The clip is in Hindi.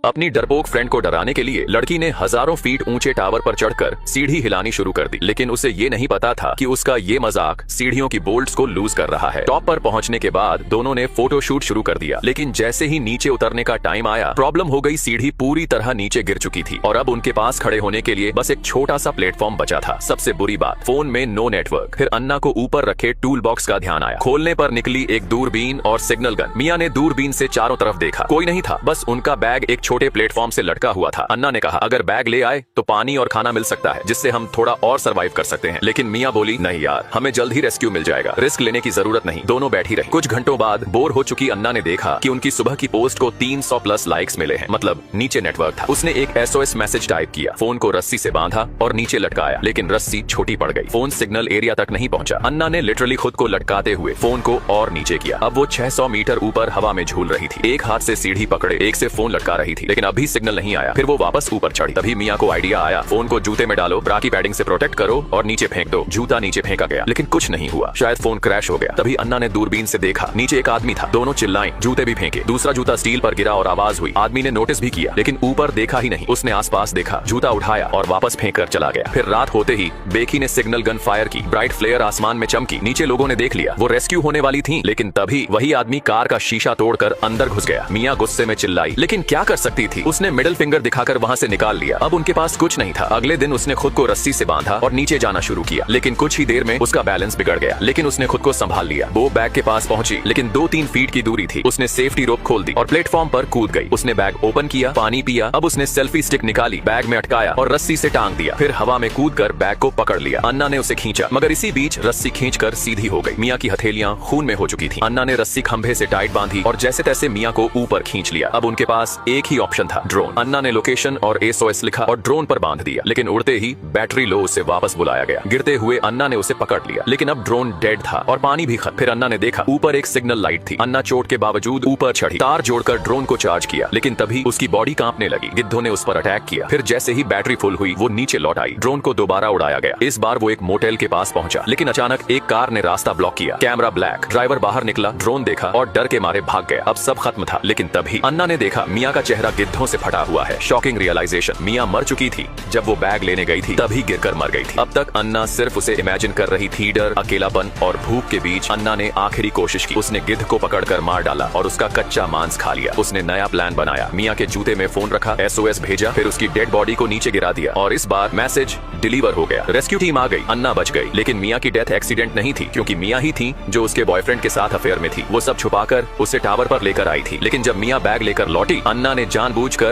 अपनी डरपोक फ्रेंड को डराने के लिए लड़की ने हजारों फीट ऊंचे टावर पर चढ़कर सीढ़ी हिलानी शुरू कर दी, लेकिन उसे ये नहीं पता था कि उसका ये मजाक सीढ़ियों की बोल्ट्स को लूज कर रहा है। टॉप पर पहुंचने के बाद दोनों ने फोटो शूट शुरू कर दिया, लेकिन जैसे ही नीचे उतरने का टाइम आया, प्रॉब्लम हो गई। सीढ़ी पूरी तरह नीचे गिर चुकी थी और अब उनके पास खड़े होने के लिए बस एक छोटा सा प्लेटफॉर्म बचा था। सबसे बुरी बात, फोन में नो नेटवर्क। फिर अन्ना को ऊपर रखे टूल बॉक्स का ध्यान आया। खोलने पर निकली एक दूरबीन और सिग्नल गन। मियां ने दूरबीन से चारों तरफ देखा, कोई नहीं था, बस उनका बैग एक छोटे प्लेटफॉर्म से लटका हुआ था। अन्ना ने कहा, अगर बैग ले आए तो पानी और खाना मिल सकता है, जिससे हम थोड़ा और सरवाइव कर सकते हैं। लेकिन मियां बोली, नहीं यार, हमें जल्द ही रेस्क्यू मिल जाएगा, रिस्क लेने की जरूरत नहीं। दोनों बैठी रही। कुछ घंटों बाद बोर हो चुकी अन्ना ने देखा कि उनकी सुबह की पोस्ट को 300 प्लस लाइक्स मिले हैं, मतलब नीचे नेटवर्क था। उसने एक SOS मैसेज टाइप किया, फोन को रस्सी से बांधा और नीचे लटकाया, लेकिन रस्सी छोटी पड़ गई। फोन सिग्नल एरिया तक नहीं पहुंचा। अन्ना ने लिटरली खुद को लटकाते हुए फोन को और नीचे किया। अब वो 600 मीटर ऊपर हवा में झूल रही थी। एक हाथ से सीढ़ी पकड़े, एक से फोन लटका रही थी, लेकिन अभी सिग्नल नहीं आया। फिर वो वापस ऊपर चढ़ी। तभी मियां को आइडिया आया, फोन को जूते में डालो, ब्रा की पैडिंग से प्रोटेक्ट करो और नीचे फेंक दो। जूता नीचे फेंका गया, लेकिन कुछ नहीं हुआ, शायद फोन क्रैश हो गया। तभी अन्ना ने दूरबीन से देखा, नीचे एक आदमी था। दोनों चिल्लाए, जूते भी फेंके। दूसरा जूता स्टील पर गिरा और आवाज हुई। आदमी ने नोटिस भी किया, लेकिन ऊपर देखा ही नहीं। उसने आसपास देखा, जूता उठाया और वापस फेंक कर चला गया। फिर रात होते ही बेकी ने सिग्नल गन फायर की। ब्राइट फ्लेयर आसमान में चमकी। नीचे लोगों ने देख लिया, वो रेस्क्यू होने वाली थी, लेकिन तभी वही आदमी कार का शीशा तोड़कर अंदर घुस गया। मियां गुस्से में चिल्लाई, लेकिन क्या कर सकती थी? उसने मिडिल फिंगर दिखाकर वहां से निकाल लिया। अब उनके पास कुछ नहीं था। अगले दिन उसने खुद को रस्सी से बांधा और नीचे जाना शुरू किया, लेकिन कुछ ही देर में उसका बैलेंस बिगड़ गया, लेकिन उसने खुद को संभाल लिया। वो बैग के पास पहुंची, लेकिन 2-3 फीट की दूरी थी। उसने सेफ्टी रोप खोल दी और प्लेटफॉर्म पर कूद गई। उसने बैग ओपन किया, पानी पिया। अब उसने सेल्फी स्टिक निकाली, बैग में अटकाया और रस्सी से टांग दिया। फिर हवा में कूदकर बैग को पकड़ लिया। अन्ना ने उसे खींचा, मगर इसी बीच रस्सी खींचकर सीधी हो गई। मियां की हथेलियां खून में हो चुकी थी। अन्ना ने रस्सी खंभे से टाइट बांधी और जैसे तैसे मियां को ऊपर खींच लिया। अब उनके पास एक ही ऑप्शन था, ड्रोन। अन्ना ने लोकेशन और SOS लिखा और ड्रोन पर बांध दिया, लेकिन उड़ते ही बैटरी लो से वापस बुलाया गया। गिरते हुए अन्ना ने उसे पकड़ लिया, लेकिन अब ड्रोन डेड था और पानी भी खत्म। फिर अन्ना ने देखा, ऊपर एक सिग्नल लाइट थी। अन्ना चोट के बावजूद ऊपर चढ़ी, तार जोड़कर ड्रोन को चार्ज किया, लेकिन तभी उसकी बॉडी कांपने लगी। गिद्धों ने उस पर अटैक किया। फिर जैसे ही बैटरी फुल हुई, वो नीचे लौट आई। ड्रोन को दोबारा उड़ाया गया। इस बार वो एक मोटेल के पास पहुंचा, लेकिन अचानक एक कार ने रास्ता ब्लॉक किया। कैमरा ब्लैक, ड्राइवर बाहर निकला, ड्रोन देखा और डर के मारे भाग गया। अब सब खत्म था, लेकिन तभी अन्ना ने देखा, मियां का चेहरा गिद्धों से फटा हुआ है। शॉकिंग रियलाइजेशन, मियां मर चुकी थी। जब वो बैग लेने गई थी, तभी गिरकर मर गई थी। अब तक अन्ना सिर्फ उसे इमेजिन कर रही थी। डर, अकेलापन और भूख के बीच अन्ना ने आखिरी कोशिश की। उसने गिद्ध को पकड़कर मार डाला और उसका कच्चा मांस खा लिया। उसने नया प्लान बनाया। मियां के जूते में फोन रखा, SOS भेजा, फिर उसकी डेड बॉडी को नीचे गिरा दिया और इस बार मैसेज डिलीवर हो गया। रेस्क्यू टीम आ गई। अन्ना बच गई, लेकिन मियां की डेथ एक्सीडेंट नहीं थी, क्योंकि मियां ही थी जो उसके बॉयफ्रेंड के साथ अफेयर में थी। वो सब छुपाकर उसे टावर पर लेकर आई थी, लेकिन जब मियां बैग लेकर लौटी, अन्ना ने जानबूझकर